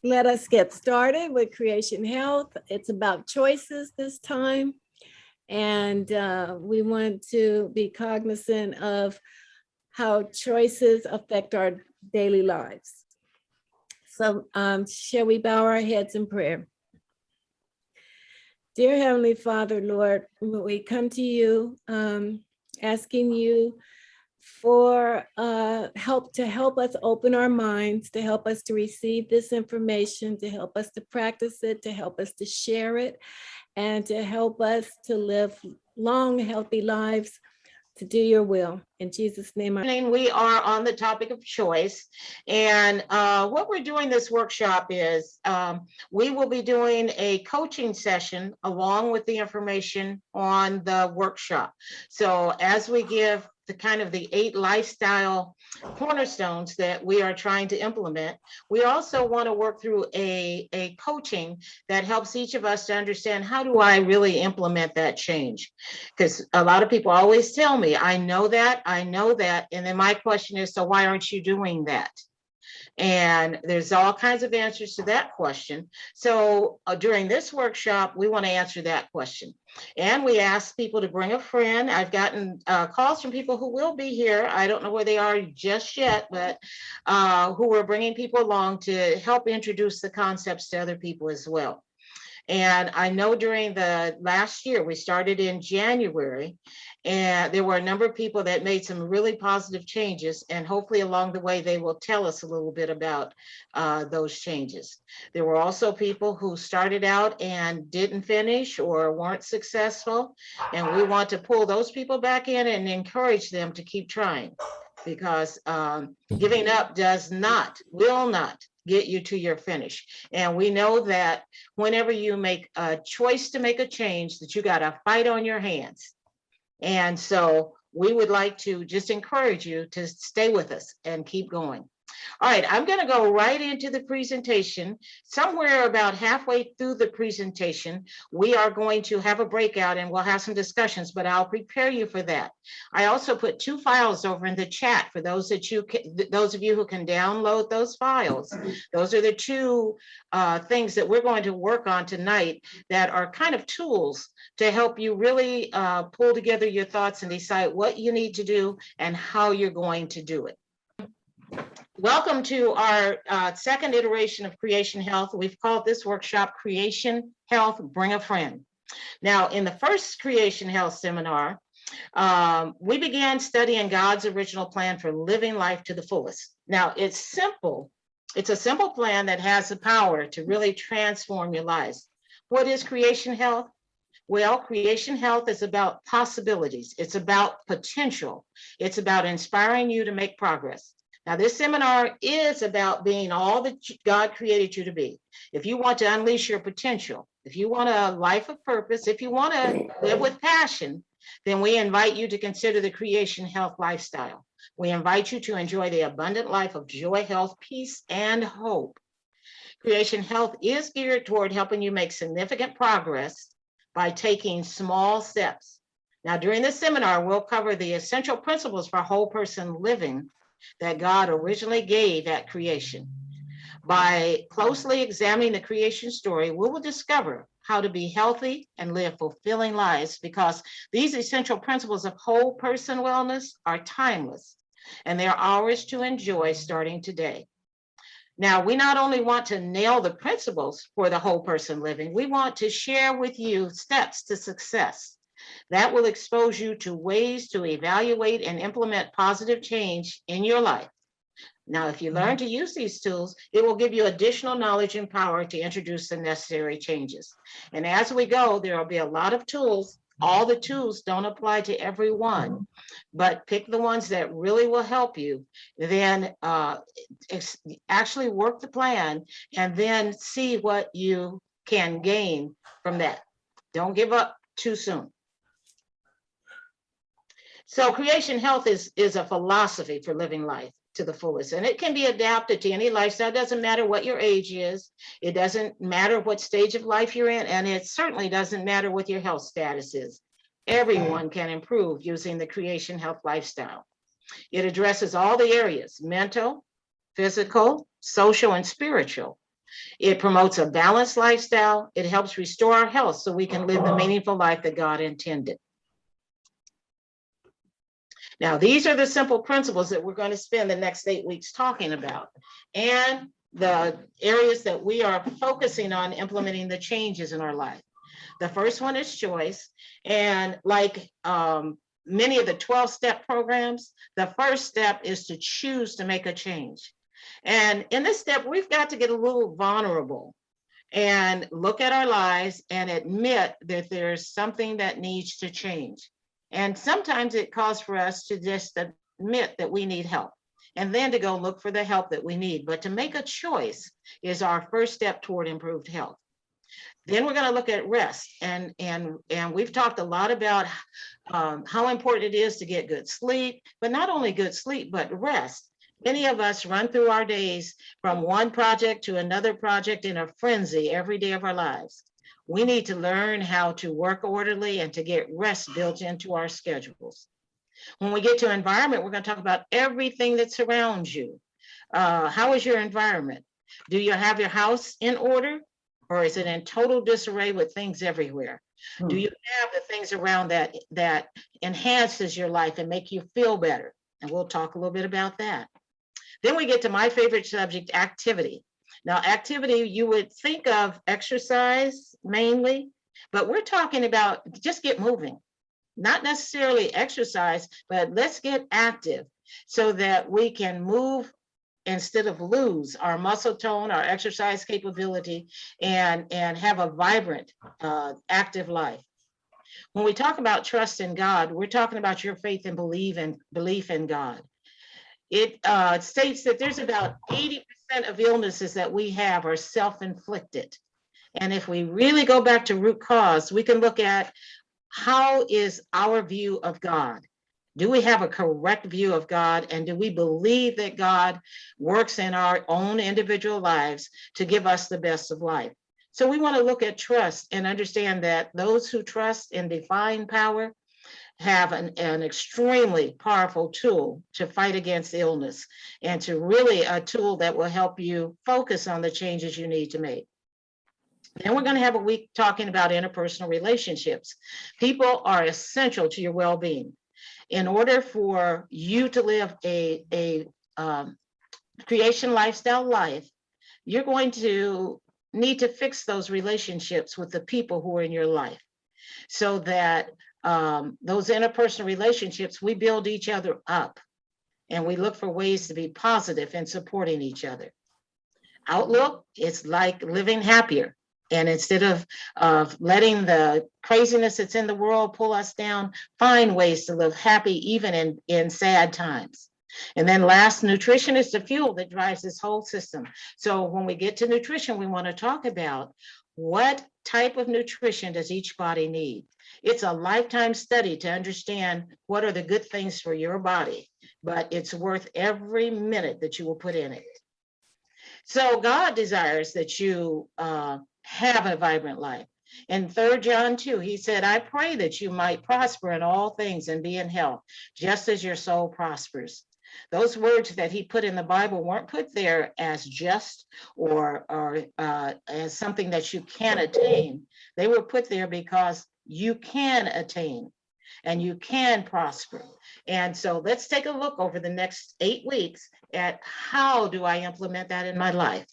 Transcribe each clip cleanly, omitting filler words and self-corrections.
Let us get started with Creation Health. It's about choices this time. And we want to be cognizant of how choices affect our daily lives. So shall we bow our heads in prayer? Dear Heavenly Father, Lord, we come to you asking you for help to help us open our minds, to help us to receive this information, to help us to practice it, to help us to share it, and to help us to live long, healthy lives, to do your will. In Jesus' name. We are on the topic of choice. And what we're doing this workshop is we will be doing a coaching session along with the information on the workshop. So as we give the 8 lifestyle cornerstones that we are trying to implement, we also want to work through a coaching that helps each of us to understand, how do I really implement that change? Because a lot of people always tell me, I know that. And then my question is, so why aren't you doing that? And there's all kinds of answers to that question. So during this workshop, we want to answer that question. And we ask people to bring a friend. I've gotten calls from people who will be here. I don't know where they are just yet, but who are bringing people along to help introduce the concepts to other people as well. And I know during the last year, we started in January, and there were a number of people that made some really positive changes. And hopefully along the way, they will tell us a little bit about those changes. There were also people who started out and didn't finish or weren't successful. And we want to pull those people back in and encourage them to keep trying, because giving up will not get you to your finish. And we know that whenever you make a choice to make a change, that you got a fight on your hands. And so we would like to just encourage you to stay with us and keep going. All right, I'm going to go right into the presentation. Somewhere about halfway through the presentation, we are going to have a breakout and we'll have some discussions, but I'll prepare you for that. I also put 2 files over in the chat for those of you who can download those files. Those are the 2 things that we're going to work on tonight that are kind of tools to help you really pull together your thoughts and decide what you need to do and how you're going to do it. Welcome to our second iteration of Creation Health. We've called this workshop Creation Health, Bring a Friend. Now, in the first Creation Health seminar, we began studying God's original plan for living life to the fullest. Now, it's simple. It's a simple plan that has the power to really transform your lives. What is Creation Health? Well, Creation Health is about possibilities. It's about potential. It's about inspiring you to make progress. Now, this seminar is about being all that God created you to be. If you want to unleash your potential, if you want a life of purpose, if you want to live with passion, then we invite you to consider the Creation Health lifestyle. We invite you to enjoy the abundant life of joy, health, peace, and hope. Creation Health is geared toward helping you make significant progress by taking small steps. Now, during this seminar, we'll cover the essential principles for whole person living that God originally gave at creation. By closely examining the creation story, we will discover how to be healthy and live fulfilling lives, because these essential principles of whole person wellness are timeless, and they're ours to enjoy starting today. Now, we not only want to nail the principles for the whole person living, we want to share with you steps to success that will expose you to ways to evaluate and implement positive change in your life. Now, if you learn to use these tools, it will give you additional knowledge and power to introduce the necessary changes. And as we go, there will be a lot of tools. All the tools don't apply to everyone, but pick the ones that really will help you. Then actually work the plan and then see what you can gain from that. Don't give up too soon. So Creation Health is a philosophy for living life to the fullest, and it can be adapted to any lifestyle. It doesn't matter what your age is. It doesn't matter what stage of life you're in, and it certainly doesn't matter what your health status is. Everyone can improve using the Creation Health lifestyle. It addresses all the areas: mental, physical, social, and spiritual. It promotes a balanced lifestyle. It helps restore our health so we can live the meaningful life that God intended. Now, these are the simple principles that we're going to spend the next 8 weeks talking about, and the areas that we are focusing on implementing the changes in our life. The first one is choice. And like many of the 12-step programs, the first step is to choose to make a change. And in this step, we've got to get a little vulnerable and look at our lives and admit that there's something that needs to change. And sometimes it calls for us to just admit that we need help and then to go look for the help that we need. But to make a choice is our first step toward improved health. Then we're going to look at rest. And we've talked a lot about how important it is to get good sleep, but not only good sleep, but rest. Many of us run through our days from one project to another project in a frenzy every day of our lives. We need to learn how to work orderly and to get rest built into our schedules. When we get to environment, we're going to talk about everything that surrounds you. How is your environment? Do you have your house in order, or is it in total disarray with things everywhere? Do you have the things around that enhances your life and make you feel better? And we'll talk a little bit about that. Then we get to my favorite subject, activity. Now, activity, you would think of exercise mainly, but we're talking about just get moving, not necessarily exercise, but let's get active so that we can move instead of lose our muscle tone, our exercise capability, and have a vibrant, active life. When we talk about trust in God, we're talking about your faith and belief in God. It states that there's about 80% of illnesses that we have are self-inflicted. And if we really go back to root cause, we can look at how is our view of God? Do we have a correct view of God? And do we believe that God works in our own individual lives to give us the best of life? So we want to look at trust and understand that those who trust in divine power have an extremely powerful tool to fight against illness, and to really a tool that will help you focus on the changes you need to make. Then we're going to have a week talking about interpersonal relationships. People are essential to your well-being. In order for you to live a creation lifestyle life, you're going to need to fix those relationships with the people who are in your life, so that those interpersonal relationships, we build each other up and we look for ways to be positive and supporting each other. Outlook, it's like living happier. And instead of letting the craziness that's in the world pull us down, find ways to live happy even in sad times. And then last, nutrition is the fuel that drives this whole system. So when we get to nutrition, we want to talk about what type of nutrition does each body need. It's a lifetime study to understand what are the good things for your body, but it's worth every minute that you will put in it. So God desires that you have a vibrant life. In 3 John 2, he said, I pray that you might prosper in all things and be in health, just as your soul prospers. Those words that he put in the Bible weren't put there as just or as something that you can attain. They were put there because you can attain and you can prosper. And so let's take a look over the next 8 weeks at how do I implement that in my life.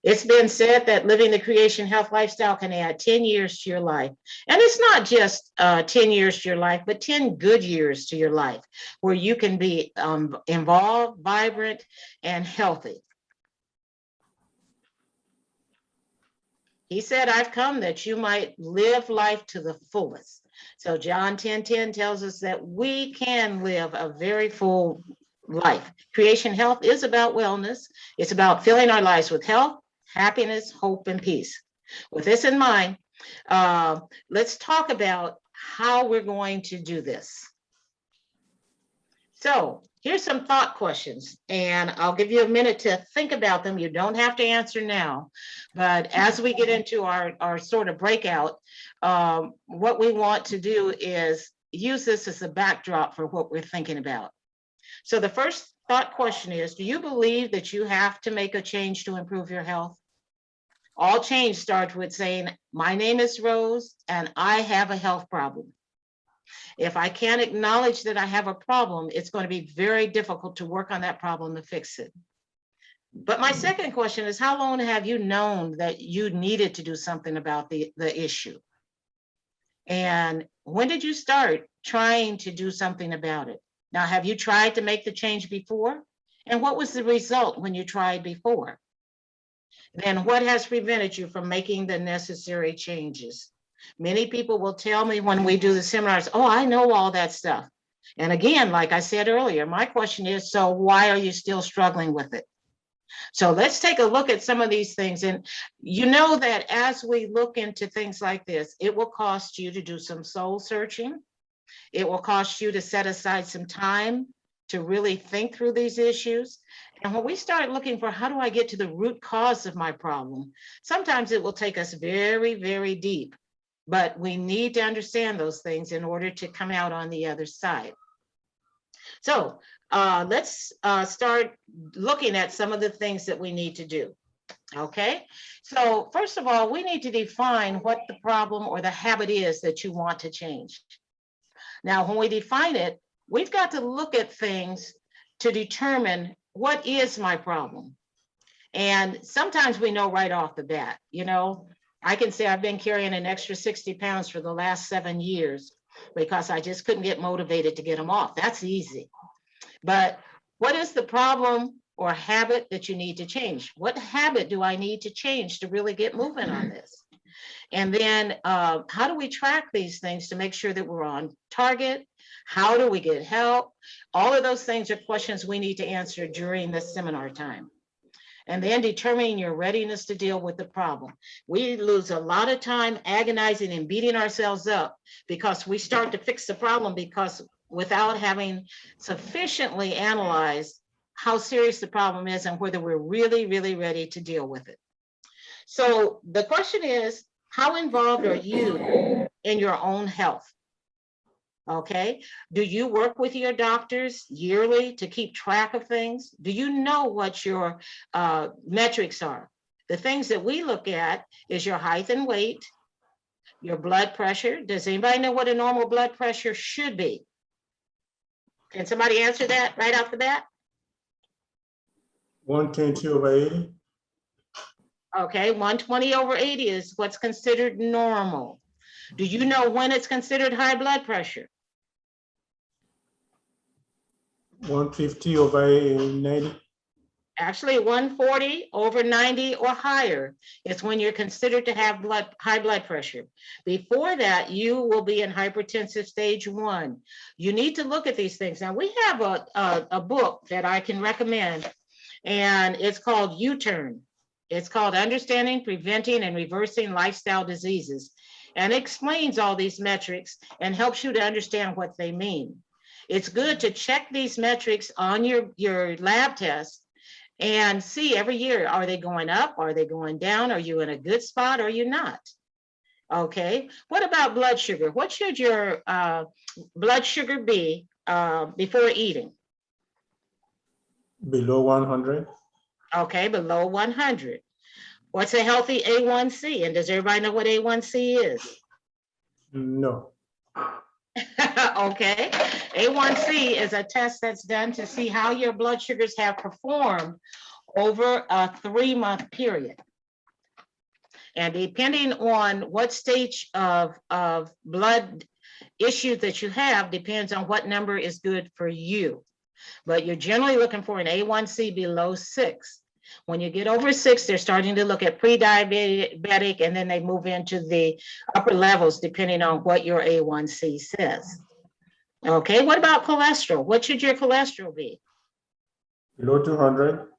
It's been said that living the creation health lifestyle can add 10 years to your life. And it's not just 10 years to your life, but 10 good years to your life where you can be involved, vibrant, and healthy. He said, I've come that you might live life to the fullest. So John 10:10 tells us that we can live a very full life. Creation health is about wellness. It's about filling our lives with health, happiness, hope, and peace. With this in mind, let's talk about how we're going to do this. So here's some thought questions, and I'll give you a minute to think about them. You don't have to answer now, but as we get into our sort of breakout, what we want to do is use this as a backdrop for what we're thinking about. So the first thought question is, do you believe that you have to make a change to improve your health? All change starts with saying, my name is Rose and I have a health problem. If I can't acknowledge that I have a problem, it's going to be very difficult to work on that problem to fix it. But my second question is, how long have you known that you needed to do something about the issue? And when did you start trying to do something about it? Now, have you tried to make the change before? And what was the result when you tried before? Then what has prevented you from making the necessary changes? Many people will tell me when we do the seminars, oh, I know all that stuff. And again, like I said earlier, my question is, so why are you still struggling with it? So let's take a look at some of these things. And you know that as we look into things like this, it will cost you to do some soul searching. It will cost you to set aside some time to really think through these issues. And when we start looking for how do I get to the root cause of my problem, sometimes it will take us very, very deep. But we need to understand those things in order to come out on the other side. So let's start looking at some of the things that we need to do. Okay, so first of all, we need to define what the problem or the habit is that you want to change. Now, when we define it, we've got to look at things to determine what is my problem. And sometimes we know right off the bat, you know, I can say I've been carrying an extra 60 pounds for the last 7 years because I just couldn't get motivated to get them off. That's easy. But what is the problem or habit that you need to change? What habit do I need to change to really get moving on this? And then how do we track these things to make sure that we're on target? How do we get help? All of those things are questions we need to answer during the seminar time. And then determining your readiness to deal with the problem. We lose a lot of time agonizing and beating ourselves up because we start to fix the problem because without having sufficiently analyzed how serious the problem is and whether we're really, really ready to deal with it. So the question is, how involved are you in your own health? Okay, do you work with your doctors yearly to keep track of things? Do you know what your metrics are? The things that we look at is your height and weight, your blood pressure. Does anybody know what a normal blood pressure should be? Can somebody answer that right off the bat? 120/80. Okay, 120/80 is what's considered normal. Do you know when it's considered high blood pressure? 150/90. Actually, 140/90 or higher is when you're considered to have high blood pressure. Before that, you will be in hypertensive stage 1. You need to look at these things. Now, we have a book that I can recommend, and it's called U-Turn. It's called Understanding, Preventing, and Reversing Lifestyle Diseases, and it explains all these metrics and helps you to understand what they mean. It's good to check these metrics on your lab test and see every year, are they going up? Are they going down? Are you in a good spot? Or are you not? Okay, what about blood sugar? What should your blood sugar be before eating? Below 100. Okay, below 100. What's a healthy A1C? And does everybody know what A1C is? No. Okay, A1C is a test that's done to see how your blood sugars have performed over a 3-month period. And depending on what stage of blood issue that you have depends on what number is good for you. But you're generally looking for an A1C below 6. When you get over 6, they're starting to look at pre-diabetic, and then they move into the upper levels depending on what your A1C says. Okay, what about cholesterol? What should your cholesterol be? Below 200.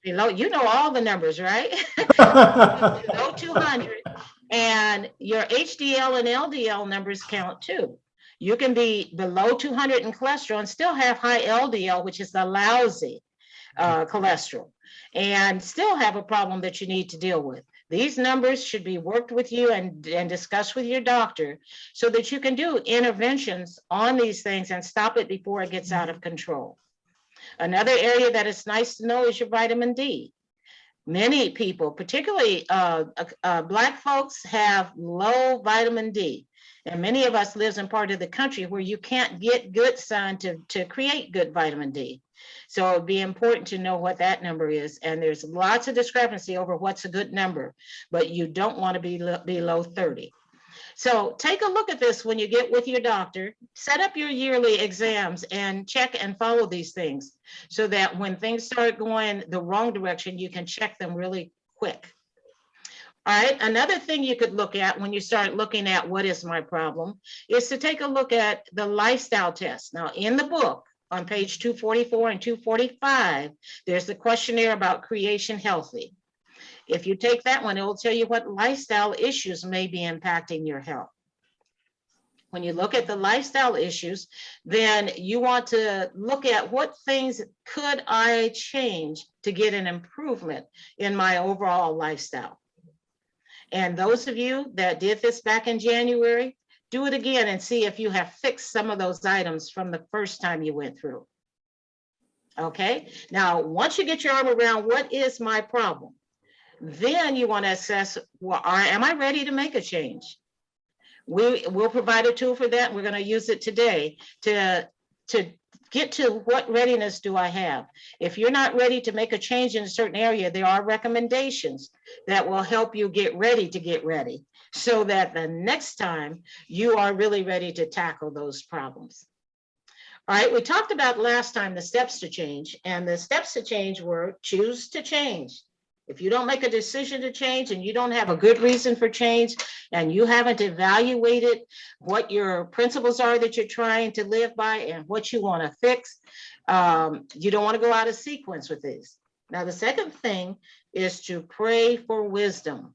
Below, you know all the numbers, right? Below 200, and your HDL and LDL numbers count too. You can be below 200 in cholesterol and still have high LDL, which is the lousy cholesterol, and still have a problem that you need to deal with. These numbers should be worked with you and discussed with your doctor so that you can do interventions on these things and stop it before it gets out of control. Another area that is nice to know is your vitamin D. Many people, particularly Black folks, have low vitamin D. And many of us lives in part of the country where you can't get good sun to create good vitamin D. So it'd be important to know what that number is. And there's lots of discrepancy over what's a good number, but you don't want to be below 30. So take a look at this when you get with your doctor, set up your yearly exams and check and follow these things so that when things start going the wrong direction, you can check them really quick. All right, another thing you could look at when you start looking at what is my problem is to take a look at the lifestyle test. Now in the book on page 244 and 245, there's the questionnaire about creation healthy. If you take that one, it will tell you what lifestyle issues may be impacting your health. When you look at the lifestyle issues, then you want to look at what things could I change to get an improvement in my overall lifestyle. And those of you that did this back in January, do it again and see if you have fixed some of those items from the first time you went through. Okay, now once you get your arm around what is my problem, then you want to assess, well, am I ready to make a change? We'll provide a tool for that. We're going to use it today to get to what readiness do I have. If you're not ready to make a change in a certain area, there are recommendations that will help you get ready so that the next time you are really ready to tackle those problems. All right, we talked about last time the steps to change, and the steps to change were choose to change. If you don't make a decision to change and you don't have a good reason for change and you haven't evaluated what your principles are that you're trying to live by and what you want to fix, you don't want to go out of sequence with this. Now, the second thing is to pray for wisdom,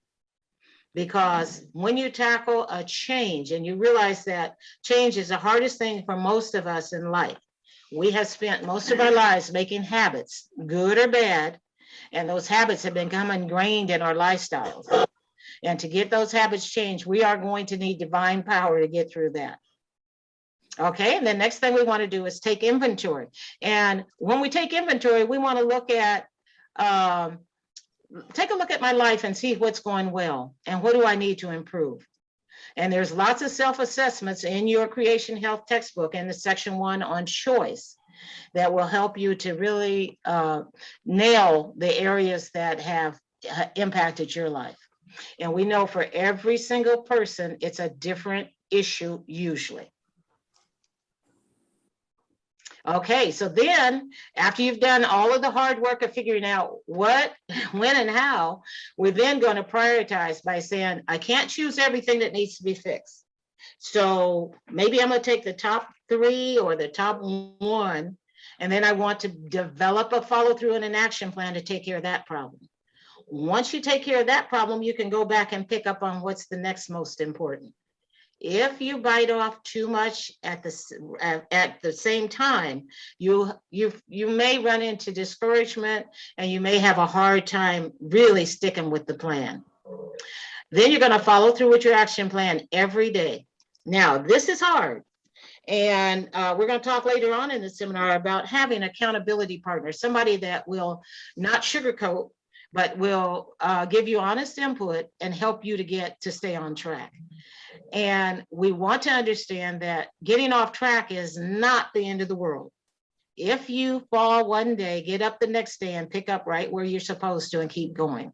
because when you tackle a change and you realize that change is the hardest thing for most of us in life, we have spent most of our lives making habits, good or bad, and those habits have become ingrained in our lifestyles. And to get those habits changed, we are going to need divine power to get through that. Okay, and the next thing we want to do is take inventory. And when we take inventory, we want to look at, take a look at my life and see what's going well and what do I need to improve. And there's lots of self-assessments in your Creation Health textbook in the section 1 on choice that will help you to really nail the areas that have impacted your life. And we know for every single person, it's a different issue usually. Okay, so then after you've done all of the hard work of figuring out what, when, and how, we're then going to prioritize by saying, I can't choose everything that needs to be fixed. So maybe I'm going to take the top 3 or the top 1, and then I want to develop a follow through and an action plan to take care of that problem. Once you take care of that problem, you can go back and pick up on what's the next most important. If you bite off too much at the same time, you may run into discouragement and you may have a hard time really sticking with the plan. Then you're going to follow through with your action plan every day. Now, this is hard. And we're going to talk later on in the seminar about having an accountability partner, somebody that will not sugarcoat, but will give you honest input and help you to stay on track. And we want to understand that getting off track is not the end of the world. If you fall one day, get up the next day and pick up right where you're supposed to and keep going.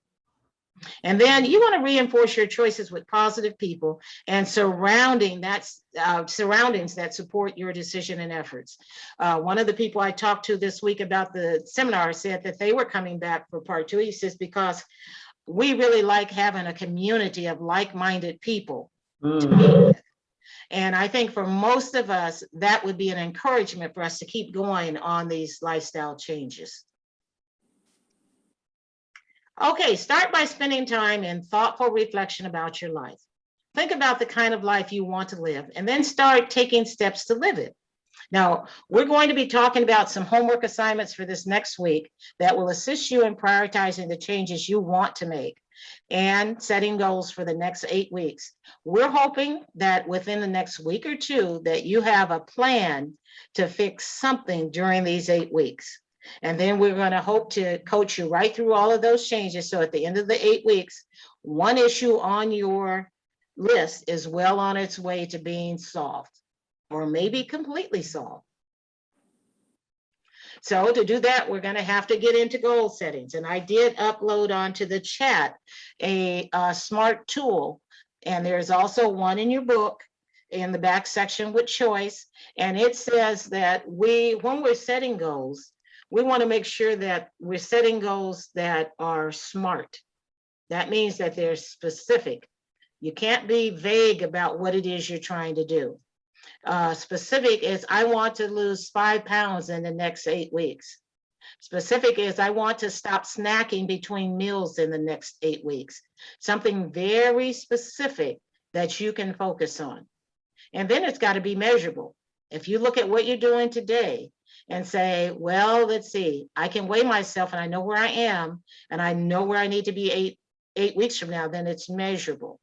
And then you want to reinforce your choices with positive people and surroundings that support your decision and efforts. One of the people I talked to this week about the seminar said that they were coming back for part 2. He says, because we really like having a community of like-minded people to meet with. And I think for most of us, that would be an encouragement for us to keep going on these lifestyle changes. Okay, start by spending time in thoughtful reflection about your life. Think about the kind of life you want to live, and then start taking steps to live it. Now, we're going to be talking about some homework assignments for this next week that will assist you in prioritizing the changes you want to make and setting goals for the next 8 weeks. We're hoping that within the next week or 2 that you have a plan to fix something during these 8 weeks. And then we're going to hope to coach you right through all of those changes. So at the end of the 8 weeks, one issue on your list is well on its way to being solved, or maybe completely solved. So to do that, we're going to have to get into goal settings. And I did upload onto the chat a smart tool. And there's also one in your book in the back section with choice. And it says that when we're setting goals, we want to make sure that we're setting goals that are smart. That means that they're specific. You can't be vague about what it is you're trying to do. Specific is, I want to lose 5 pounds in the next 8 weeks. Specific is, I want to stop snacking between meals in the next 8 weeks. Something very specific that you can focus on. And then it's got to be measurable. If you look at what you're doing today and say, well, let's see, I can weigh myself and I know where I am and I know where I need to be eight weeks from now, then it's measurable.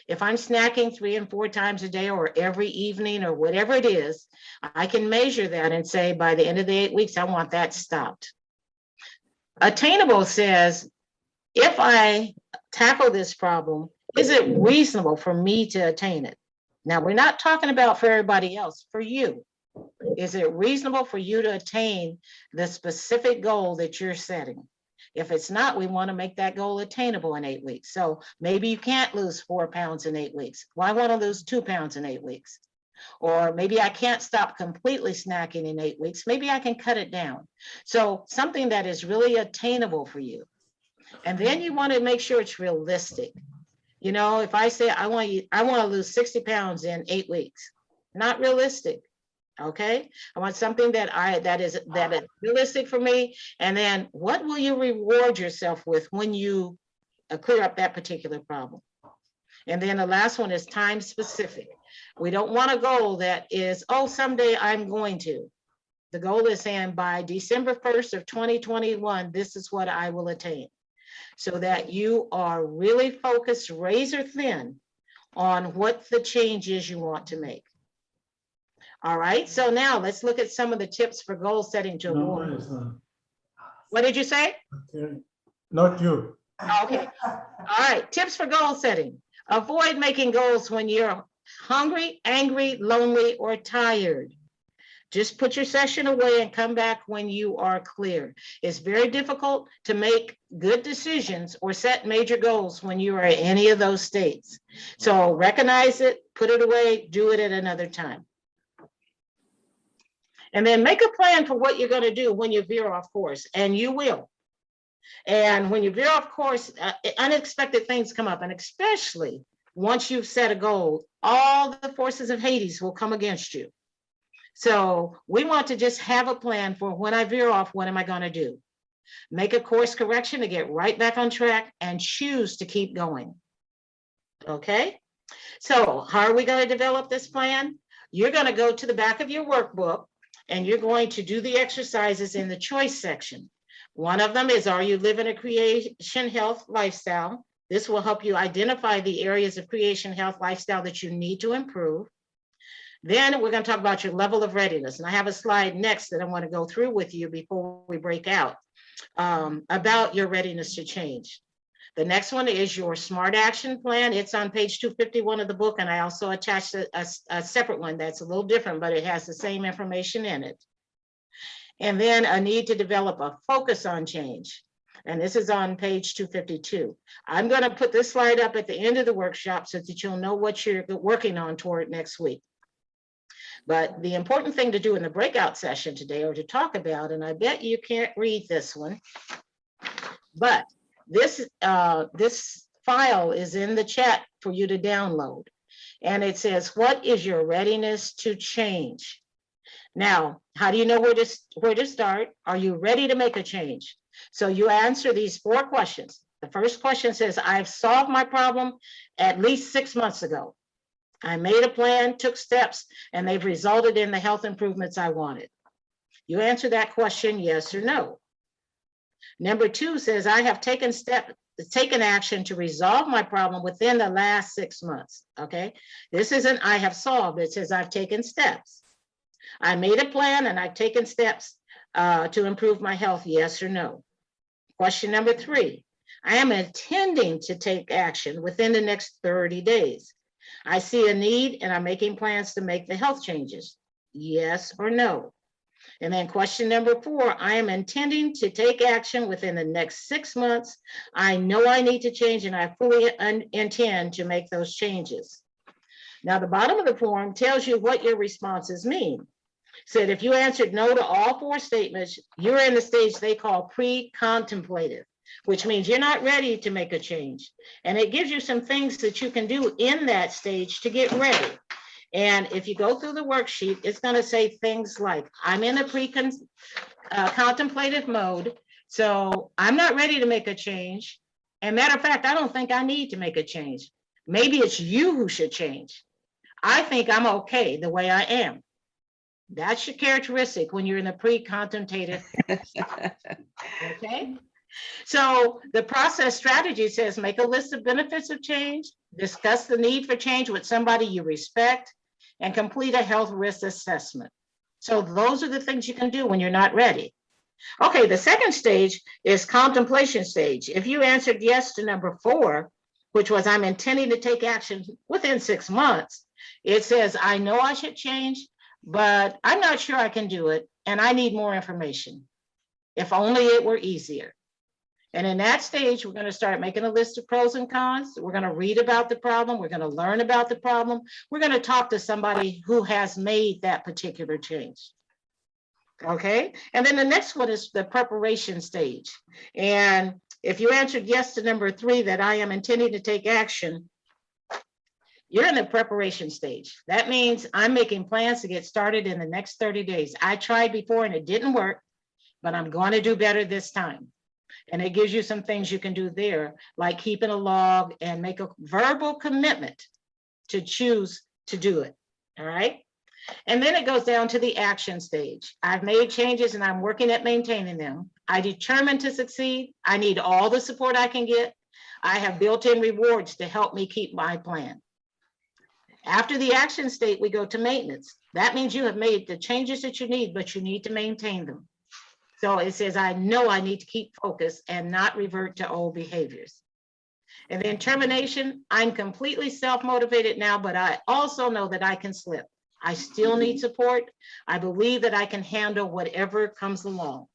If I'm snacking 3 and 4 times a day or every evening or whatever it is, I can measure that and say, by the end of the 8 weeks, I want that stopped. Attainable says, if I tackle this problem, is it reasonable for me to attain it? Now, we're not talking about for everybody else, for you. Is it reasonable for you to attain the specific goal that you're setting? If it's not, we want to make that goal attainable in 8 weeks. So maybe you can't lose 4 pounds in 8 weeks. Well, I want to lose 2 pounds in 8 weeks. Or maybe I can't stop completely snacking in 8 weeks. Maybe I can cut it down. So something that is really attainable for you. And then you want to make sure it's realistic. You know, if I say I want to lose 60 pounds in 8 weeks, not realistic. Okay, I want something that is realistic for me. And then what will you reward yourself with when you clear up that particular problem? And then the last one is time specific. We don't want a goal that is, oh, someday I'm going to. The goal is saying by December 1st of 2021, this is what I will attain. So that you are really focused, razor thin, on what the change is you want to make. All right, so now let's look at some of the tips for goal setting to avoid. What did you say? Okay. Not you. Okay, all right, tips for goal setting. Avoid making goals when you're hungry, angry, lonely, or tired. Just put your session away and come back when you are clear. It's very difficult to make good decisions or set major goals when you are in any of those states. So recognize it, put it away, do it at another time. And then make a plan for what you're going to do when you veer off course, and you will. And when you veer off course, unexpected things come up, and especially once you've set a goal, all the forces of Hades will come against you. So we want to just have a plan for when I veer off, what am I going to do? Make a course correction to get right back on track and choose to keep going. Okay, so how are we going to develop this plan? You're going to go to the back of your workbook and you're going to do the exercises in the choice section. One of them is, are you living a creation health lifestyle? This will help you identify the areas of creation health lifestyle that you need to improve. Then we're going to talk about your level of readiness. And I have a slide next that I want to go through with you before we break out about your readiness to change. The next one is your SMART action plan. It's on page 251 of the book. And I also attached a separate one that's a little different, but it has the same information in it. And then a need to develop a focus on change. And this is on page 252. I'm going to put this slide up at the end of the workshop so that you'll know what you're working on toward next week. But the important thing to do in the breakout session today, or to talk about, and I bet you can't read this one, but this file is in the chat for you to download. And it says, what is your readiness to change? Now, how do you know where to start? Are you ready to make a change? So you answer these 4 questions. The first question says, I've solved my problem at least 6 months ago. I made a plan, took steps, and they've resulted in the health improvements I wanted. You answer that question, yes or no. Number 2 says, I have taken action to resolve my problem within the last 6 months. Okay, this isn't I have solved, it says I've taken steps. I made a plan and I've taken steps to improve my health, yes or no? Question number 3, I am intending to take action within the next 30 days. I see a need and I'm making plans to make the health changes, yes or no? And then question number 4, I am intending to take action within the next 6 months. I know I need to change and I fully intend to make those changes. Now, the bottom of the form tells you what your responses mean. Said if you answered no to all 4 statements, you're in the stage they call pre-contemplative, which means you're not ready to make a change. And it gives you some things that you can do in that stage to get ready. And if you go through the worksheet, it's going to say things like, I'm in a pre-contemplative mode, so I'm not ready to make a change. And matter of fact, I don't think I need to make a change. Maybe it's you who should change. I think I'm okay the way I am. That's your characteristic when you're in the pre-contemplative. Okay. So the process strategy says make a list of benefits of change, discuss the need for change with somebody you respect, and complete a health risk assessment. So those are the things you can do when you're not ready. Okay, the second stage is contemplation stage. If you answered yes to number 4, which was I'm intending to take action within 6 months, it says I know I should change, but I'm not sure I can do it, and I need more information. If only it were easier. And in that stage, we're going to start making a list of pros and cons. We're going to read about the problem. We're going to learn about the problem. We're going to talk to somebody who has made that particular change. Okay. And then the next one is the preparation stage. And if you answered yes to number 3, that I am intending to take action, you're in the preparation stage. That means I'm making plans to get started in the next 30 days. I tried before and it didn't work, but I'm going to do better this time. And it gives you some things you can do there, like keeping a log and make a verbal commitment to choose to do it. All right. And then it goes down to the action stage. I've made changes and I'm working at maintaining them. I determined to succeed. I need all the support I can get. I have built-in rewards to help me keep my plan. After the action state, we go to maintenance. That means you have made the changes that you need, but you need to maintain them. So it says, I know I need to keep focused and not revert to old behaviors. And then termination, I'm completely self-motivated now, but I also know that I can slip. I still need support. I believe that I can handle whatever comes along.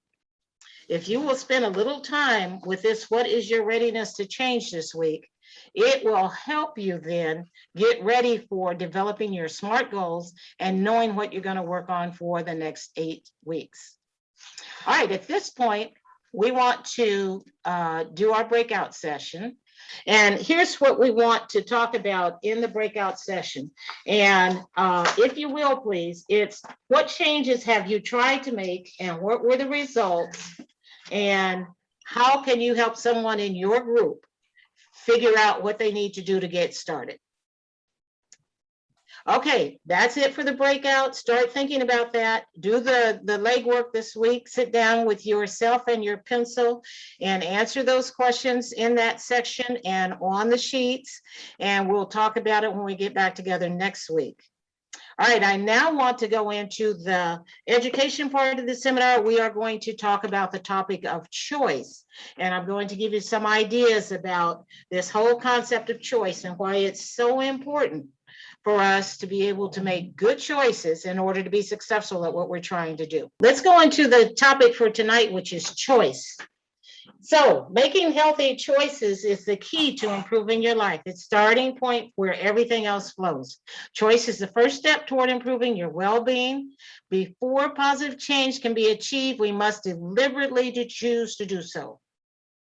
If you will spend a little time with this, what is your readiness to change this week? It will help you then get ready for developing your SMART goals and knowing what you're going to work on for the next 8 weeks. All right, at this point, we want to do our breakout session. And here's what we want to talk about in the breakout session. And if you will, please, it's what changes have you tried to make and what were the results? And how can you help someone in your group figure out what they need to do to get started? Okay, that's it for the breakout. Start thinking about that. Do the legwork this week. Sit down with yourself and your pencil and answer those questions in that section and on the sheets. And we'll talk about it when we get back together next week. All right, I now want to go into the education part of the seminar. We are going to talk about the topic of choice. And I'm going to give you some ideas about this whole concept of choice and why it's so important for us to be able to make good choices in order to be successful at what we're trying to do. Let's go into the topic for tonight, which is choice. So making healthy choices is the key to improving your life. It's starting point where everything else flows. Choice is the first step toward improving your well-being. Before positive change can be achieved, we must deliberately choose to do so.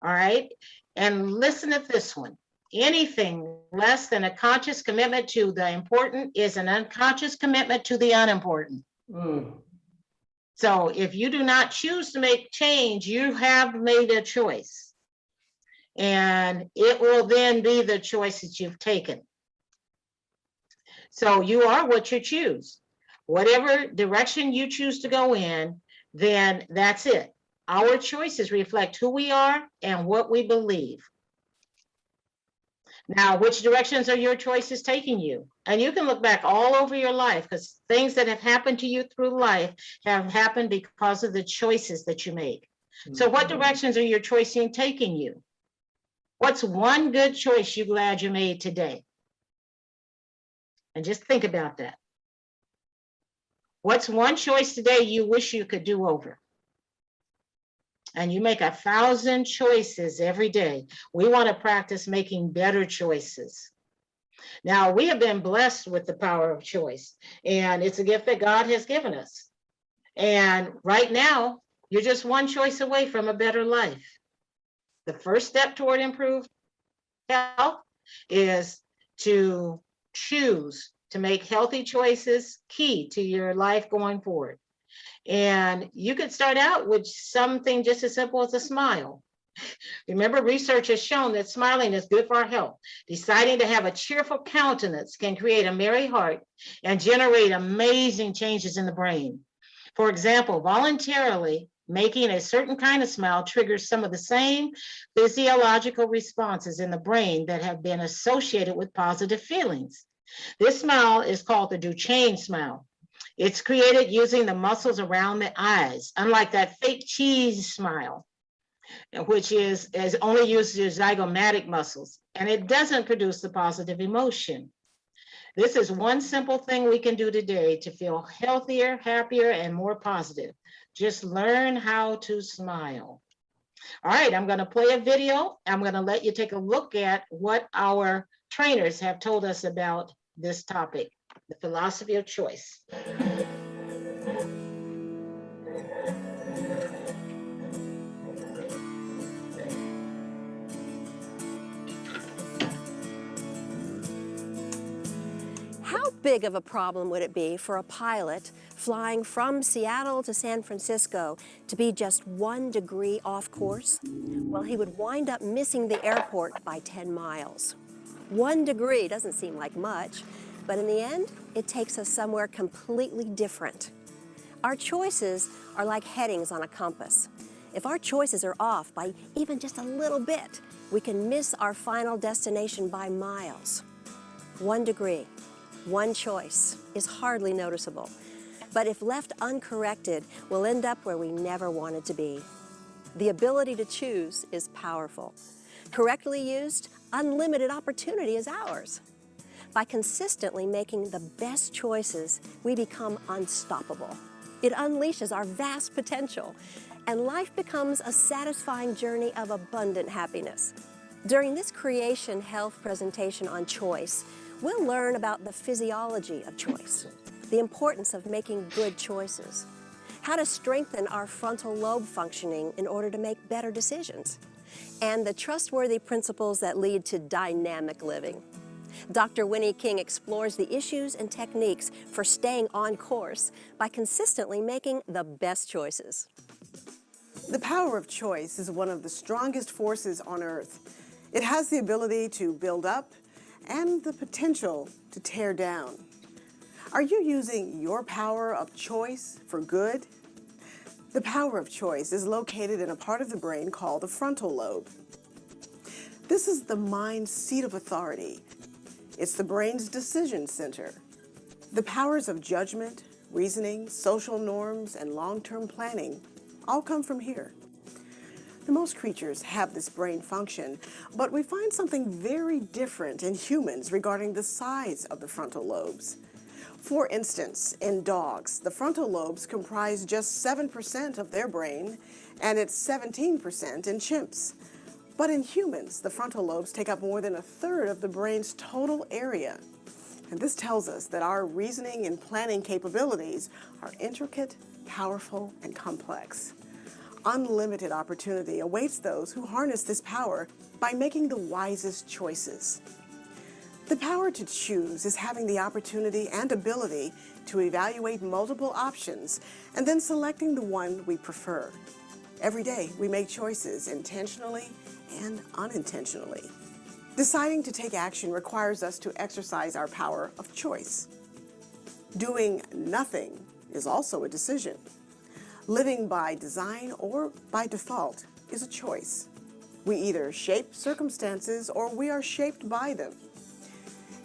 All right. And listen to this one. Anything less than a conscious commitment to the important is an unconscious commitment to the unimportant. So if you do not choose to make change, you have made a choice. And it will then be the choice that you've taken. So you are what you choose. Whatever direction you choose to go in, then that's it. Our choices reflect who we are and what we believe. Now, which directions are your choices taking you? And you can look back all over your life, because things that have happened to you through life have happened because of the choices that you make. So what directions are your choices taking you? What's one good choice you're glad you made today? And just think about that. What's one choice today you wish you could do over? And you make 1,000 choices every day. We want to practice making better choices. Now, we have been blessed with the power of choice, and it's a gift that God has given us. And right now, you're just one choice away from a better life. The first step toward improved health is to choose to make healthy choices key to your life going forward. And you could start out with something just as simple as a smile. Remember, research has shown that smiling is good for our health. Deciding to have a cheerful countenance can create a merry heart and generate amazing changes in the brain. For example, voluntarily making a certain kind of smile triggers some of the same physiological responses in the brain that have been associated with positive feelings. This smile is called the Duchenne smile. It's created using the muscles around the eyes, unlike that fake cheese smile, which is only uses zygomatic muscles, and it doesn't produce the positive emotion. This is one simple thing we can do today to feel healthier, happier, and more positive. Just learn how to smile. All right, I'm going to play a video. I'm going to let you take a look at what our trainers have told us about this topic, the philosophy of choice. How big of a problem would it be for a pilot flying from Seattle to San Francisco to be just 1 degree off course? Well, he would wind up missing the airport by 10 miles. 1 degree doesn't seem like much, but in the end, it takes us somewhere completely different. Our choices are like headings on a compass. If our choices are off by even just a little bit, we can miss our final destination by miles. 1 degree. One choice is hardly noticeable, but if left uncorrected, we'll end up where we never wanted to be. The ability to choose is powerful. Correctly used, unlimited opportunity is ours. By consistently making the best choices, we become unstoppable. It unleashes our vast potential, and life becomes a satisfying journey of abundant happiness. During this Creation Health presentation on choice, we'll learn about the physiology of choice, the importance of making good choices, how to strengthen our frontal lobe functioning in order to make better decisions, and the trustworthy principles that lead to dynamic living. Dr. Winnie King explores the issues and techniques for staying on course by consistently making the best choices. The power of choice is one of the strongest forces on earth. It has the ability to build up and the potential to tear down. Are you using your power of choice for good? The power of choice is located in a part of the brain called the frontal lobe. This is the mind's seat of authority. It's the brain's decision center. The powers of judgment, reasoning, social norms, and long-term planning all come from here. Most creatures have this brain function, but we find something very different in humans regarding the size of the frontal lobes. For instance, in dogs, the frontal lobes comprise just 7% of their brain, and it's 17% in chimps. But in humans, the frontal lobes take up more than 1/3 of the brain's total area. And this tells us that our reasoning and planning capabilities are intricate, powerful, and complex. Unlimited opportunity awaits those who harness this power by making the wisest choices. The power to choose is having the opportunity and ability to evaluate multiple options and then selecting the one we prefer. Every day, we make choices intentionally and unintentionally. Deciding to take action requires us to exercise our power of choice. Doing nothing is also a decision. Living by design or by default is a choice. We either shape circumstances or we are shaped by them.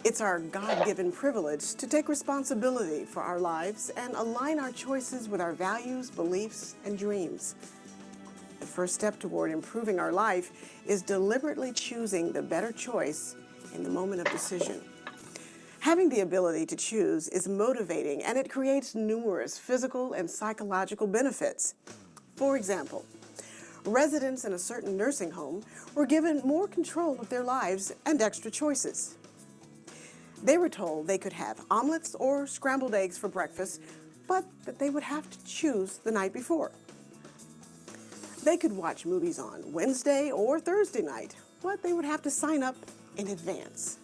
It's our God-given privilege to take responsibility for our lives and align our choices with our values, beliefs, and dreams. The first step toward improving our life is deliberately choosing the better choice in the moment of decision. Having the ability to choose is motivating, and it creates numerous physical and psychological benefits. For example, residents in a certain nursing home were given more control of their lives and extra choices. They were told they could have omelets or scrambled eggs for breakfast, but that they would have to choose the night before. They could watch movies on Wednesday or Thursday night, but they would have to sign up in advance.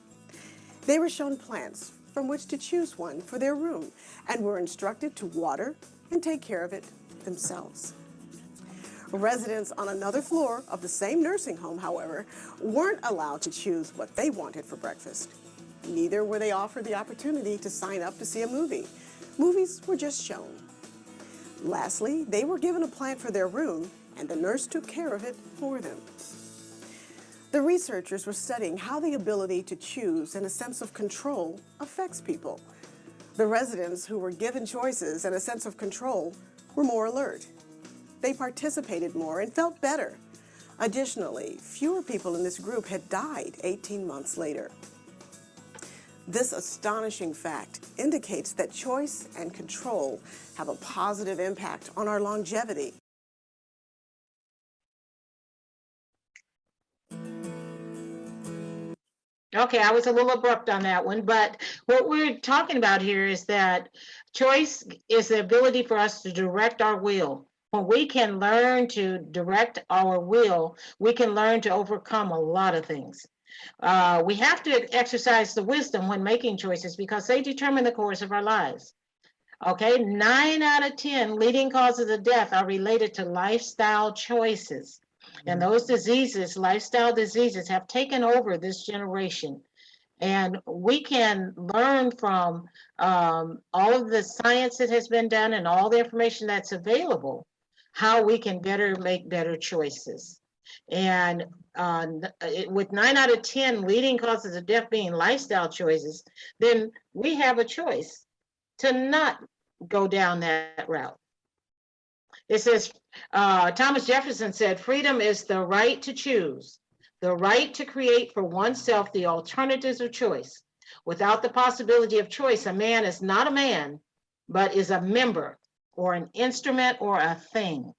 They were shown plants from which to choose one for their room and were instructed to water and take care of it themselves. Residents on another floor of the same nursing home, however, weren't allowed to choose what they wanted for breakfast. Neither were they offered the opportunity to sign up to see a movie. Movies were just shown. Lastly, they were given a plant for their room, and the nurse took care of it for them. The researchers were studying how the ability to choose and a sense of control affects people. The residents who were given choices and a sense of control were more alert. They participated more and felt better. Additionally, fewer people in this group had died 18 months later. This astonishing fact indicates that choice and control have a positive impact on our longevity. Okay, I was a little abrupt on that one, but what we're talking about here is that choice is the ability for us to direct our will. When we can learn to direct our will, we can learn to overcome a lot of things. We have to exercise the wisdom when making choices because they determine the course of our lives. Okay, 9 out of 10 leading causes of death are related to lifestyle choices. And those diseases, lifestyle diseases, have taken over this generation. And we can learn from all of the science that has been done and all the information that's available, how we can make better choices. And with 9 out of 10 leading causes of death being lifestyle choices, then we have a choice to not go down that route. It says, Thomas Jefferson said, freedom is the right to choose, the right to create for oneself the alternatives of choice. Without the possibility of choice, a man is not a man, but is a member or an instrument or a thing.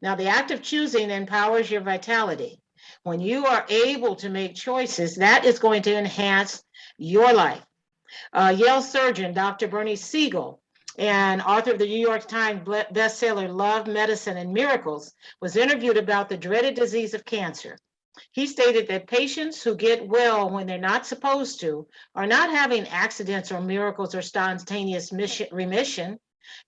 Now, the act of choosing empowers your vitality. When you are able to make choices, that is going to enhance your life. Yale surgeon, Dr. Bernie Siegel, and author of the New York Times bestseller, Love, Medicine, and Miracles, was interviewed about the dreaded disease of cancer. He stated that patients who get well when they're not supposed to are not having accidents or miracles or spontaneous remission.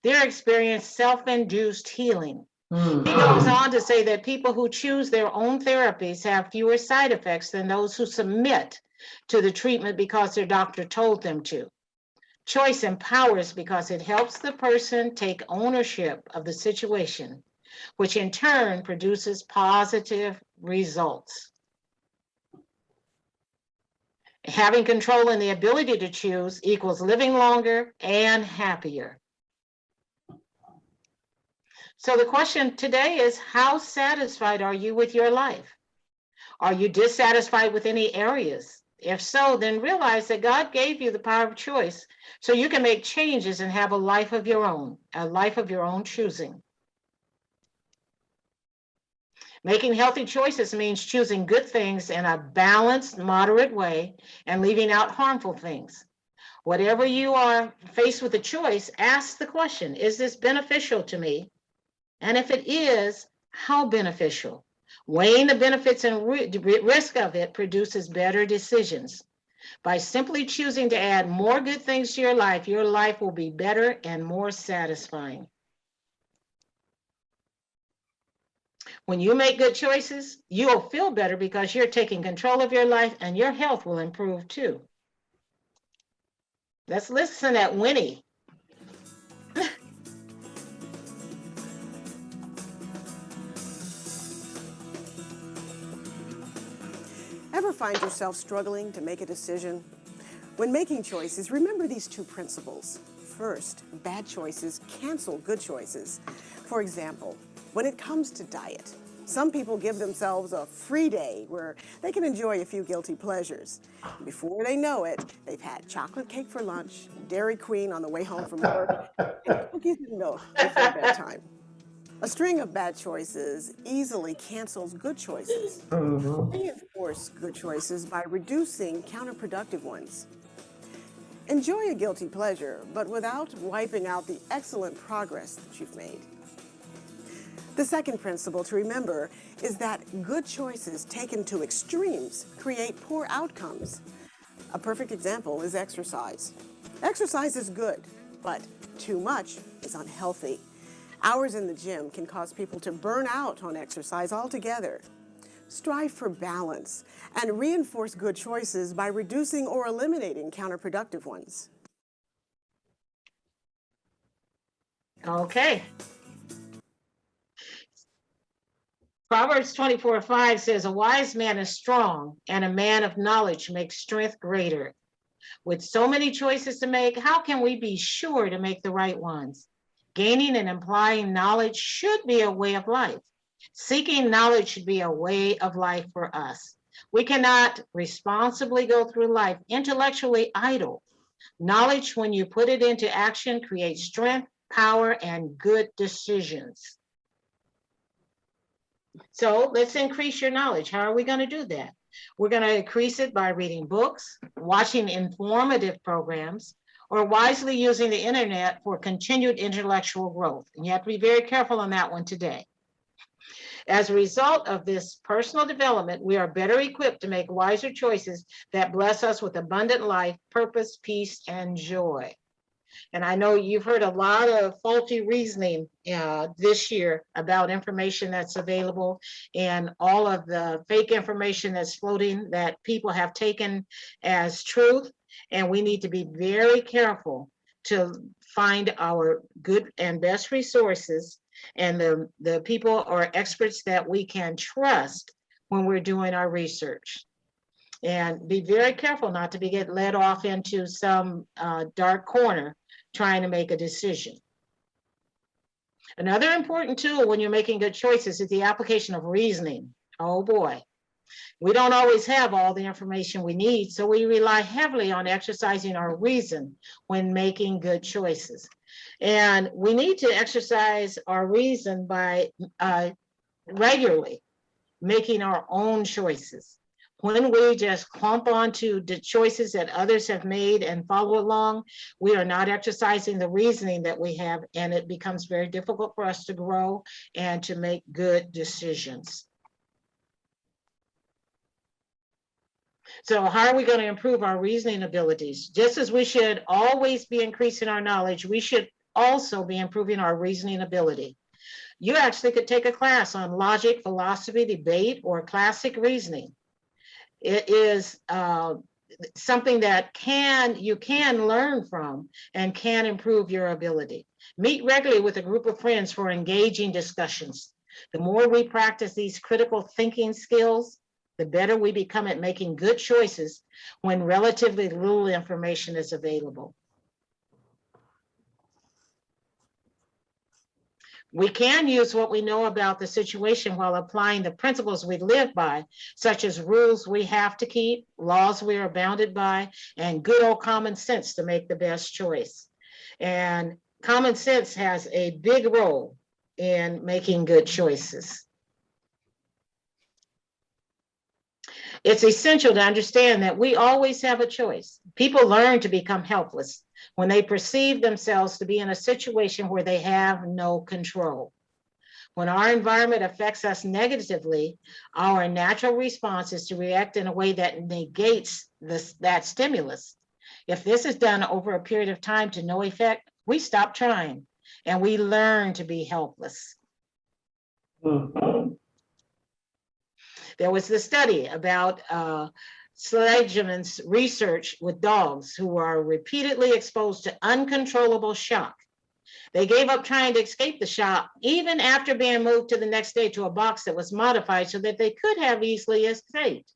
They're experiencing self-induced healing. He goes on to say that people who choose their own therapies have fewer side effects than those who submit to the treatment because their doctor told them to. Choice empowers because it helps the person take ownership of the situation, which in turn produces positive results. Having control and the ability to choose equals living longer and happier. So the question today is, how satisfied are you with your life? Are you dissatisfied with any areas? If so, then realize that God gave you the power of choice so you can make changes and have a life of your own choosing. Making healthy choices means choosing good things in a balanced, moderate way and leaving out harmful things. Whatever you are faced with a choice, ask the question, is this beneficial to me? And if it is, how beneficial? Weighing the benefits and risk of it produces better decisions. By simply choosing to add more good things to your life will be better and more satisfying. When you make good choices, you'll feel better because you're taking control of your life and your health will improve too. Let's listen at Winnie. Ever find yourself struggling to make a decision? When making choices, remember these two principles. First, bad choices cancel good choices. For example, when it comes to diet, some people give themselves a free day where they can enjoy a few guilty pleasures. Before they know it, they've had chocolate cake for lunch, Dairy Queen on the way home from work, and cookies and milk before bedtime. A string of bad choices easily cancels good choices. Reinforce good choices by reducing counterproductive ones. Enjoy a guilty pleasure, but without wiping out the excellent progress that you've made. The second principle to remember is that good choices taken to extremes create poor outcomes. A perfect example is exercise. Exercise is good, but too much is unhealthy. Hours in the gym can cause people to burn out on exercise altogether. Strive for balance and reinforce good choices by reducing or eliminating counterproductive ones. Okay. Proverbs 24:5 says, a wise man is strong, and a man of knowledge makes strength greater. With so many choices to make, how can we be sure to make the right ones? Gaining and applying knowledge should be a way of life. Seeking knowledge should be a way of life for us. We cannot responsibly go through life intellectually idle. Knowledge, when you put it into action, creates strength, power, and good decisions. So let's increase your knowledge. How are we going to do that? We're going to increase it by reading books, watching informative programs, or wisely using the internet for continued intellectual growth. And you have to be very careful on that one today. As a result of this personal development, we are better equipped to make wiser choices that bless us with abundant life, purpose, peace, and joy. And I know you've heard a lot of faulty reasoning this year about information that's available and all of the fake information that's floating that people have taken as truth. And we need to be very careful to find our good and best resources and the people or experts that we can trust when we're doing our research. And be very careful not to get led off into some dark corner trying to make a decision. Another important tool when you're making good choices is the application of reasoning. Oh boy, we don't always have all the information we need, so we rely heavily on exercising our reason when making good choices. And we need to exercise our reason by regularly making our own choices. When we just clump onto the choices that others have made and follow along, we are not exercising the reasoning that we have, and it becomes very difficult for us to grow and to make good decisions. So how are we going to improve our reasoning abilities? Just as we should always be increasing our knowledge, we should also be improving our reasoning ability. You actually could take a class on logic, philosophy, debate, or classic reasoning. It is something that you can learn from and can improve your ability. Meet regularly with a group of friends for engaging discussions. The more we practice these critical thinking skills, the better we become at making good choices when relatively little information is available. We can use what we know about the situation while applying the principles we live by, such as rules we have to keep, laws we are bounded by, and good old common sense to make the best choice. And common sense has a big role in making good choices. It's essential to understand that we always have a choice. People learn to become helpless when they perceive themselves to be in a situation where they have no control. When our environment affects us negatively, our natural response is to react in a way that negates that stimulus. If this is done over a period of time to no effect, we stop trying and we learn to be helpless. There was the study about Seligman's research with dogs who are repeatedly exposed to uncontrollable shock. They gave up trying to escape the shock, even after being moved to the next day to a box that was modified so that they could have easily escaped.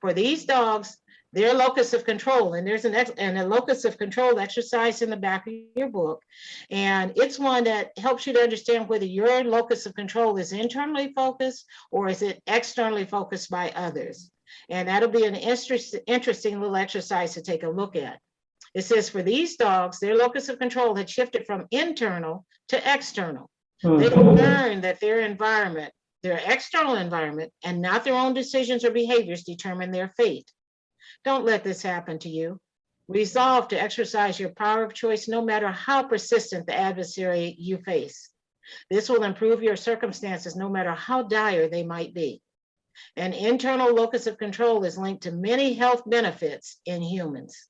For these dogs, their locus of control, and there's a locus of control exercise in the back of your book, and it's one that helps you to understand whether your locus of control is internally focused or is it externally focused by others. And that'll be an interesting little exercise to take a look at. It says for these dogs, their locus of control had shifted from internal to external. They learned that their environment, their external environment, and not their own decisions or behaviors determine their fate. Don't let this happen to you. Resolve to exercise your power of choice no matter how persistent the adversary you face. This will improve your circumstances no matter how dire they might be. An internal locus of control is linked to many health benefits in humans.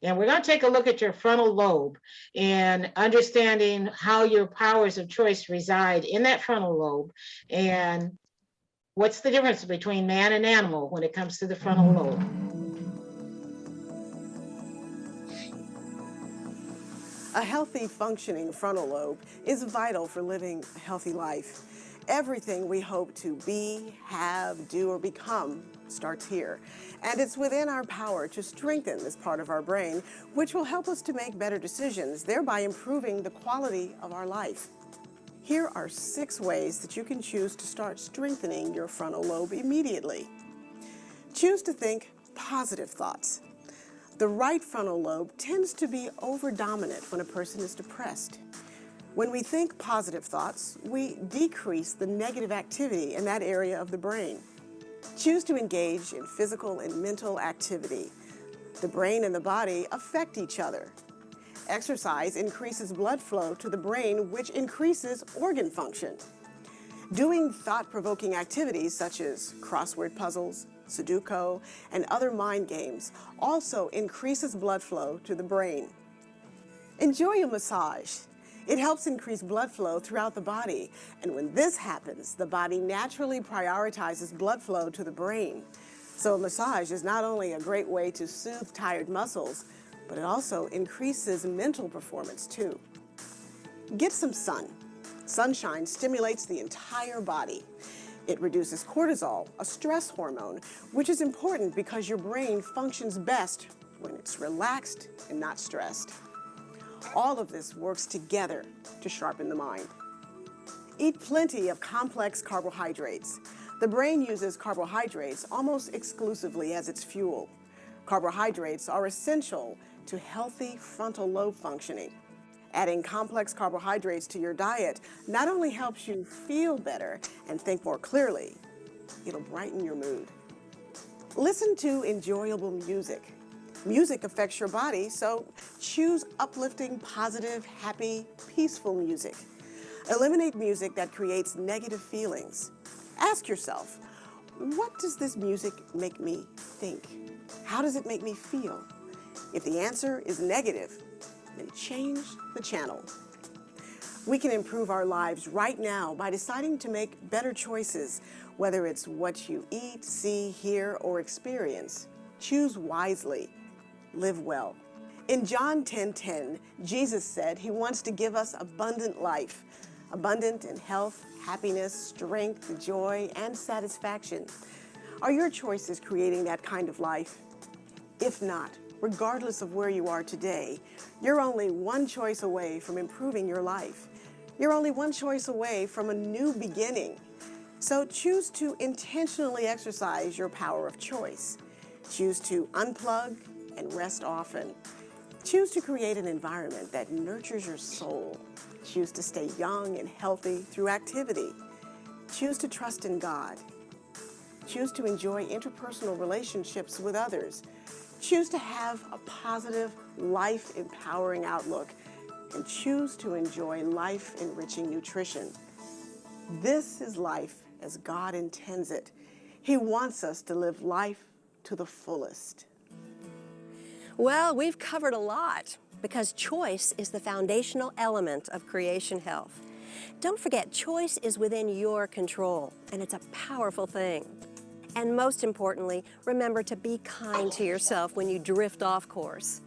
And we're going to take a look at your frontal lobe and understanding how your powers of choice reside in that frontal lobe and what's the difference between man and animal when it comes to the frontal lobe. A healthy, functioning frontal lobe is vital for living a healthy life. Everything we hope to be, have, do, or become starts here. And it's within our power to strengthen this part of our brain, which will help us to make better decisions, thereby improving the quality of our life. Here are 6 ways that you can choose to start strengthening your frontal lobe immediately. Choose to think positive thoughts. The right frontal lobe tends to be over-dominant when a person is depressed. When we think positive thoughts, we decrease the negative activity in that area of the brain. Choose to engage in physical and mental activity. The brain and the body affect each other. Exercise increases blood flow to the brain, which increases organ function. Doing thought-provoking activities such as crossword puzzles, Sudoku, and other mind games also increases blood flow to the brain. Enjoy a massage. It helps increase blood flow throughout the body, and when this happens, the body naturally prioritizes blood flow to the brain. So a massage is not only a great way to soothe tired muscles, but it also increases mental performance too. Get some sun. Sunshine stimulates the entire body. It reduces cortisol, a stress hormone, which is important because your brain functions best when it's relaxed and not stressed. All of this works together to sharpen the mind. Eat plenty of complex carbohydrates. The brain uses carbohydrates almost exclusively as its fuel. Carbohydrates are essential to healthy frontal lobe functioning. Adding complex carbohydrates to your diet not only helps you feel better and think more clearly, it'll brighten your mood. Listen to enjoyable music. Music affects your body, so choose uplifting, positive, happy, peaceful music. Eliminate music that creates negative feelings. Ask yourself, what does this music make me think? How does it make me feel? If the answer is negative, then change the channel. We can improve our lives right now by deciding to make better choices, whether it's what you eat, see, hear, or experience. Choose wisely. Live well. In John 10:10, Jesus said he wants to give us abundant life, abundant in health, happiness, strength, joy, and satisfaction. Are your choices creating that kind of life? If not, regardless of where you are today, you're only one choice away from improving your life. You're only one choice away from a new beginning. So choose to intentionally exercise your power of choice. Choose to unplug and rest often. Choose to create an environment that nurtures your soul. Choose to stay young and healthy through activity. Choose to trust in God. Choose to enjoy interpersonal relationships with others. Choose to have a positive, life-empowering outlook, and choose to enjoy life-enriching nutrition. This is life as God intends it. He wants us to live life to the fullest. Well, we've covered a lot because choice is the foundational element of creation health. Don't forget, choice is within your control, and it's a powerful thing. And most importantly, remember to be kind to yourself when you drift off course.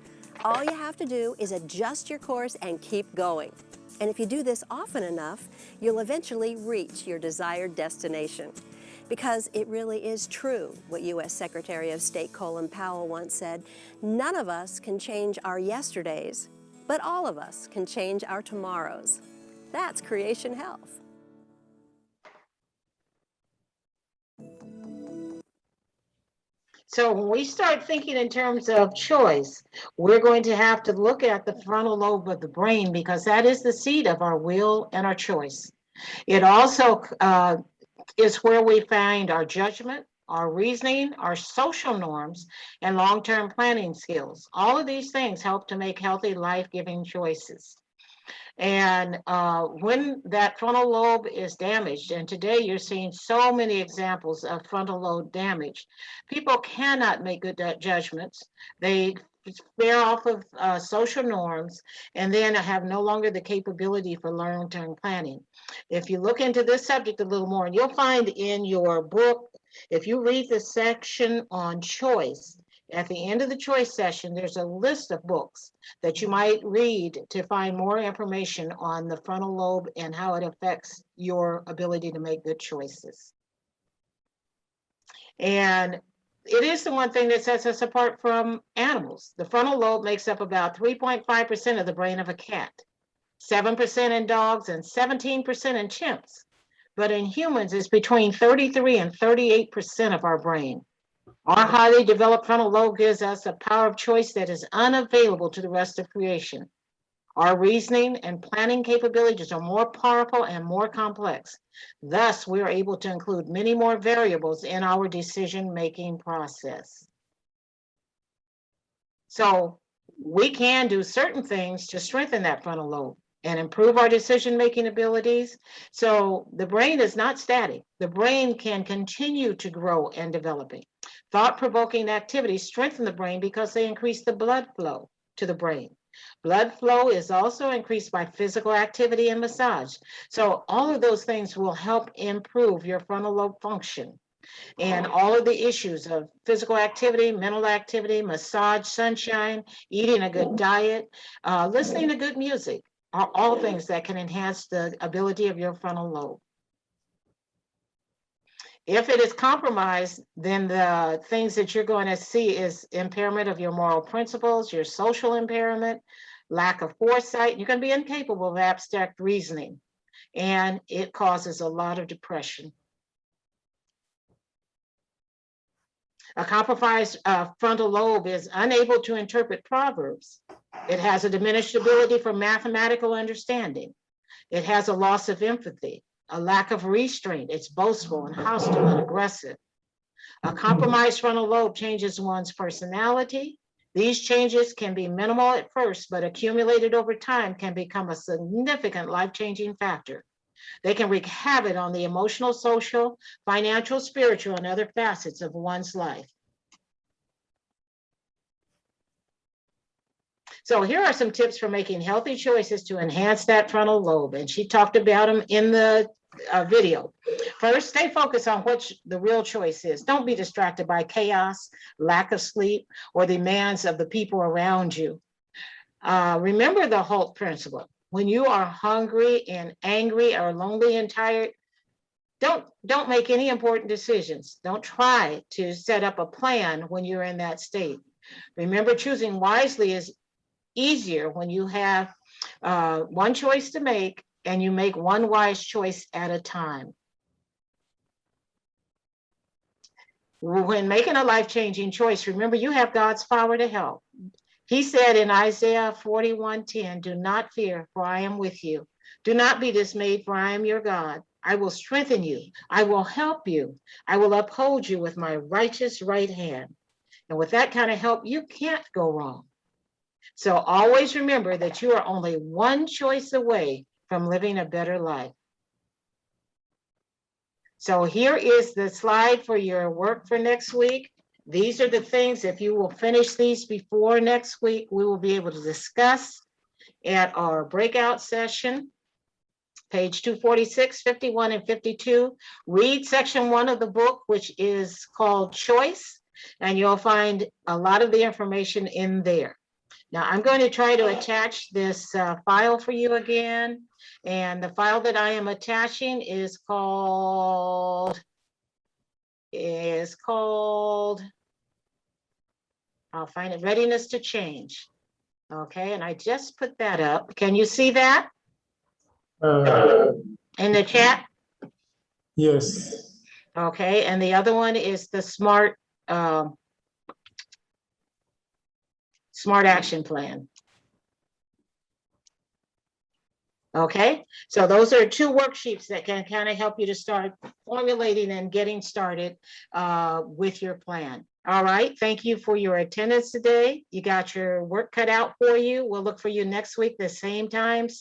All you have to do is adjust your course and keep going. And if you do this often enough, you'll eventually reach your desired destination. Because it really is true what U.S. Secretary of State Colin Powell once said, none of us can change our yesterdays, but all of us can change our tomorrows. That's creation health. So when we start thinking in terms of choice, we're going to have to look at the frontal lobe of the brain, because that is the seat of our will and our choice. It also is where we find our judgment, our reasoning, our social norms, and long-term planning skills. All of these things help to make healthy, life-giving choices. And when that frontal lobe is damaged, and today you're seeing so many examples of frontal lobe damage, people cannot make good judgments. They veer off of social norms, and then have no longer the capability for long-term planning. If you look into this subject a little more, and you'll find in your book, if you read the section on choice, at the end of the choice session, there's a list of books that you might read to find more information on the frontal lobe and how it affects your ability to make good choices. And it is the one thing that sets us apart from animals. The frontal lobe makes up about 3.5% of the brain of a cat, 7% in dogs, and 17% in chimps. But in humans, it's between 33 and 38% of our brain. Our highly developed frontal lobe gives us a power of choice that is unavailable to the rest of creation. Our reasoning and planning capabilities are more powerful and more complex. Thus, we are able to include many more variables in our decision-making process. So we can do certain things to strengthen that frontal lobe and improve our decision-making abilities. So the brain is not static. The brain can continue to grow and develop. Thought-provoking activities strengthen the brain because they increase the blood flow to the brain. Blood flow is also increased by physical activity and massage. So all of those things will help improve your frontal lobe function. And all of the issues of physical activity, mental activity, massage, sunshine, eating a good diet, listening to good music are all things that can enhance the ability of your frontal lobe. If it is compromised, then the things that you're going to see is impairment of your moral principles, your social impairment, lack of foresight. You're going to be incapable of abstract reasoning, and it causes a lot of depression. A compromised frontal lobe is unable to interpret proverbs. It has a diminished ability for mathematical understanding. It has a loss of empathy, a lack of restraint. It's boastful and hostile and aggressive. A compromised frontal lobe changes one's personality. These changes can be minimal at first, but accumulated over time can become a significant life-changing factor. They can wreak havoc on the emotional, social, financial, spiritual, and other facets of one's life. So here are some tips for making healthy choices to enhance that frontal lobe. And she talked about them in the video. First, stay focused on what the real choice is. Don't be distracted by chaos, lack of sleep, or the demands of the people around you. Remember the HALT principle. When you are hungry and angry or lonely and tired, don't make any important decisions. Don't try to set up a plan when you're in that state. Remember, choosing wisely is easier when you have one choice to make, and you make one wise choice at a time. When making a life-changing choice, remember you have God's power to help. He said in Isaiah 41:10, "Do not fear, for I am with you. Do not be dismayed, for I am your God. I will strengthen you. I will help you. I will uphold you with my righteous right hand." And with that kind of help, you can't go wrong. So always remember that you are only one choice away from living a better life. So here is the slide for your work for next week. These are the things, if you will finish these before next week, we will be able to discuss at our breakout session. Page 246, 51, and 52. Read section 1 of the book, which is called Choice, and you'll find a lot of the information in there. Now I'm going to try to attach this file for you again. And the file that I am attaching is called, I'll find it, Readiness to Change. Okay, and I just put that up. Can you see that in the chat? Yes. Okay, and the other one is the SMART Action Plan. Okay, so those are two worksheets that can kind of help you to start formulating and getting started with your plan. All right, thank you for your attendance today. You got your work cut out for you. We'll look for you next week, the same time.